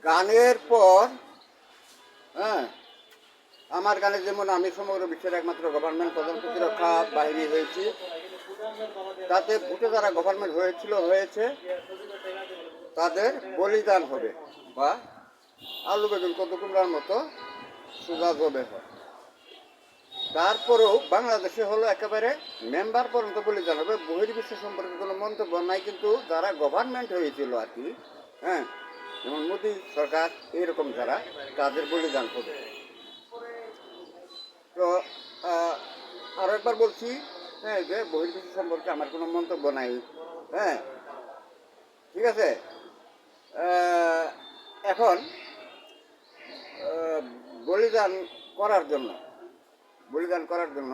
গানের পর, হ্যাঁ, আমার গানে যেমন আমি সমগ্র বিশ্বের একমাত্র গভর্নমেন্ট প্রধান প্রতিরক্ষা বাহিনী হয়েছি, তাতে ভোটে যারা গভর্নমেন্ট হয়েছে তাদের বলিদান হবে বা আলু বেগুন কত কুমড়ার মতো সোজা জবে হয়। তারপরেও বাংলাদেশে হলো একেবারে মেম্বার পর্যন্ত বলিদান হবে। বহির্বিশ্ব সম্পর্কে কোনো মন্তব্য নাই, কিন্তু যারা গভর্নমেন্ট হয়েছিল আর কি, হ্যাঁ, যেমন মোদী সরকার এরকম যারা, তাদের বলিদান হবে। তো আরও একবার বলছি, হ্যাঁ, যে বহির্বিশ্ব সম্পর্কে আমার কোনো মন্তব্য নাই, হ্যাঁ, ঠিক আছে। এখন বলিদান করার জন্য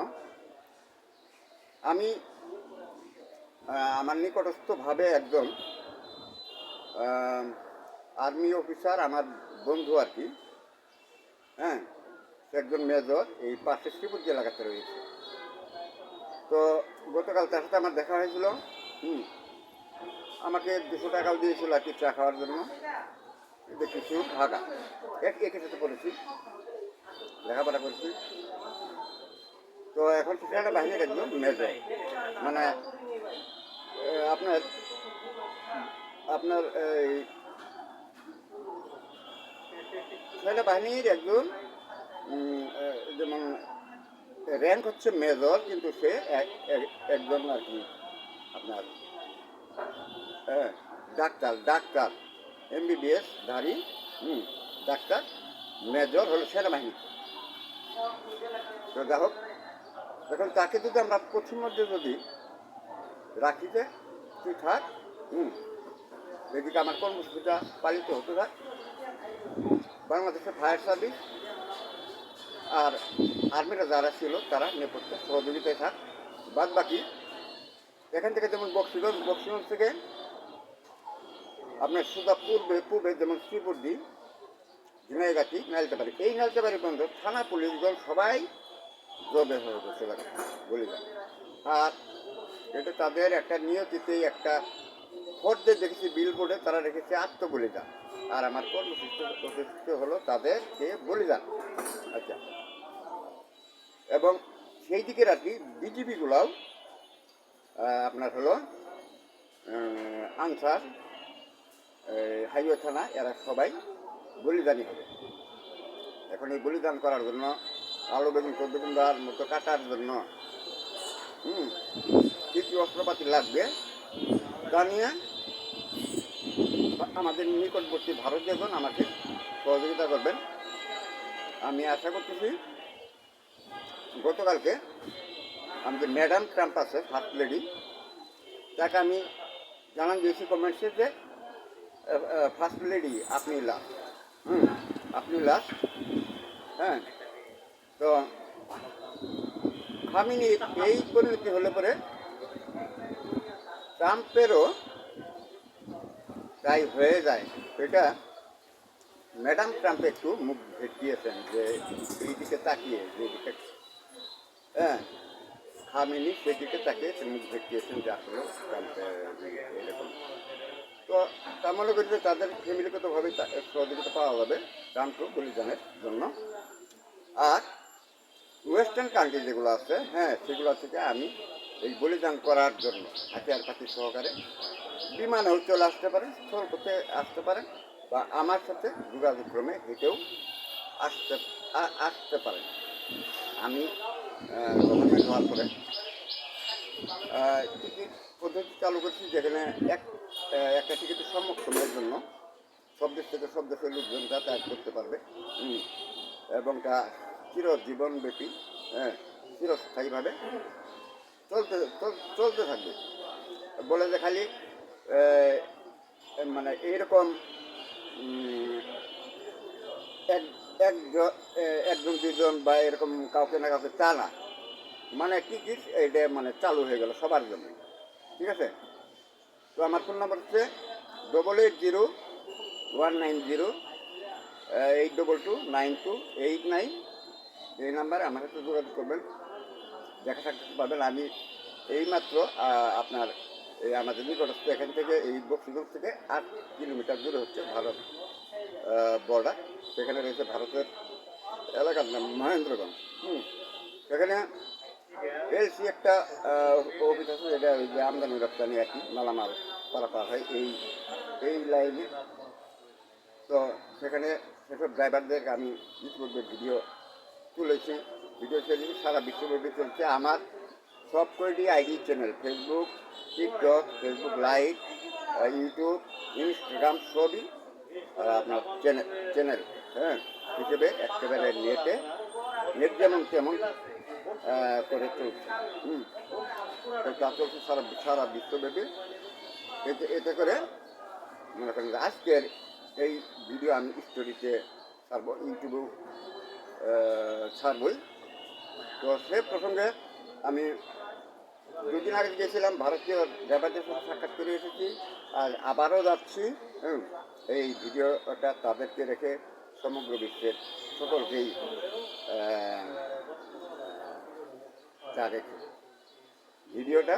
আমি আমার নিকটস্থভাবে একজন আর্মি অফিসার, আমার বন্ধু আর কি, হ্যাঁ, সে একজন মেজর, এই পাশে শ্রীপুর এলাকাতে রয়েছে। তো গতকাল তার সাথে আমার দেখা হয়েছিল। আমাকে 200 টাকাও দিয়েছিল আর কি চা খাওয়ার জন্য। কিছু ঢাকা একের সাথে পড়েছি, লেখাপড়া করেছি। তো এখন সেখানে বাহিনীর একজন মেজর, মানে আপনার আপনার এই সেনাবাহিনীর একজন, যেমন র্যাঙ্ক হচ্ছে মেজর, কিন্তু সে একজন আর কি আপনার ডাক্তার MBBS ধারী ডাক্তার মেজর হলো সেনাবাহিনী। তো যাই হোক, এখন তাকে যদি আমরা পশ্চিমবঙ্গে যদি রাখিতে তুই থাক, এদিকে আমার কর্মসূচিটা পালিত হতে থাক, বাংলাদেশের ফায়ার সার্ভিস আর আর্মিরা যারা ছিল তারা নেপথ্যে সহযোগিতায় থাক। বাদ বাকি এখান থেকে যেমন বক্সিগঞ্জ থেকে আপনার সুদা পূর্বে যেমন শ্রীপুরদি, ঝিনাইগাতি, নালতেবাড়ি, এই নালতেবাড়ি পর্যন্ত থানা পুলিশগণ সবাই জবে হয়ে গেছে বলিদান। আর এটা তাদের একটা নিয়তিতেই একটা ফোর্টদের দেখেছি, বিলবোর্ডে তারা রেখেছে আত্মবলিদান, আর আমার কর্মসূচি হলো তাদেরকে বলিদান। আচ্ছা, এবং সেই দিকের আর কি বিজিবিগুলাও আপনার হলো আনসার, হাইওয়ে থানা, এরা সবাই বলিদানই হবে। এখন এই বলিদান করার জন্য আলু বেগুন চোদ্দ কুমড়ার মতো কাটার জন্য কী কী অস্ত্রপাতি লাগবে তা নিয়ে আমাদের নিকটবর্তী ভারতীয়গণ আমাকে সহযোগিতা করবেন। আমি আশা করতেছি গতকালকে আমাদের ম্যাডাম ট্রাম্প আছে, ফার্স্ট লেডি, তাকে আমি জানান দিয়েছি কমেন্টসে যে ফার্স্ট লেডি আপনি লাস্ট, আপনি লাস্ট, হ্যাঁ। তো খামিনির এই পরিণতি হলে পরে ট্রাম্পেরও তাই হয়ে যায়। এটা ম্যাডাম ট্রাম্প একটু মুখ ভেটিয়েছেন, যে এই দিকে তাকিয়ে, যেদিকে হ্যাঁ খামিনি সেদিকে তাকিয়ে সে মুখ ভেটিয়েছেন যে আসলে ট্রাম্পের এরকম। তো তা মনে করি যে তাদের ফ্যামিলিগতভাবেই সহযোগিতা পাওয়া যাবে ট্রাম্পকে বলিদানের জন্য। আর ওয়েস্টার্ন কান্ট্রি যেগুলো আছে, হ্যাঁ, সেগুলো থেকে আমি এই বলিদান করার জন্য হাতিয়ারপাতি সহকারে বিমানেও চলে আসতে পারেন, স্থলপথে আসতে পারেন, বা আমার সাথে যোগাযোগ ক্রমে হেঁটেও আসতে পারেন। আমি গভর্নমেন্ট হওয়ার পরে টিকিট পদ্ধতি চালু করছি, যেখানে একটা টিকিটের সময়ের জন্য সব দেশ থেকে সব দেশের লোকজন যাতায়াত করতে পারবে, এবং তা চিরজীবনব্যাপী, হ্যাঁ, চিরস্থায়ীভাবে চলতে থাকবে। বলে যে খালি মানে এইরকম একজন দুজন বা এরকম কাউকে না কাউকে তা না, মানে টিকিট এটা মানে চালু হয়ে গেল সবার জন্য, ঠিক আছে। তো আমার ফোন নাম্বার হচ্ছে 880190822929, এই নাম্বারে আমার সাথে যোগাযোগ করবেন, দেখা সাক্ষাৎ পাবেন। আমি এইমাত্র আপনার এই আমাদের নিকটস্থ এখান থেকে এই বক্সিগঞ্জ থেকে 8 কিলোমিটার দূরে হচ্ছে ভারত বর্ডার, সেখানে রয়েছে ভারতের এলাকার নাম মহেন্দ্রগঞ্জ। সেখানে এলসি একটা অফিস আছে, যেটা ওই যে আমদানি রপ্তানি আর কি মালামাল পারাপার হয় এই লাইনে। তো সেখানে সেসব ড্রাইভারদেরকে আমি ইতিমধ্যে ভিডিও তুলেছি, ভিডিও ছেড়েছি, সারা বিশ্বব্যাপী চলছে। আমার সব কয়টি ID channel, Facebook, TikTok, Facebook live, YouTube, Instagram সবই আপনার চ্যানেল হ্যাঁ হিসেবে একেবারে নেট যেমন তেমন করে চলছে। তো তা চলছে সারা বিশ্বব্যাপী। এতে করে মনে করেন যে আজকের এই ভিডিও আমি স্টোরিতে ছাড়বো, ইউটিউবেও ছাড়বই। তো সে প্রসঙ্গে আমি দুদিন আগে গিয়েছিলাম, ভারতীয় ড্রাইভারদের সাথে সাক্ষাৎ করে এসেছি, আর আবারও যাচ্ছি। এই ভিডিওটা তাদেরকে রেখে সমগ্র বিশ্বের সকলকেই তা রেখে ভিডিওটা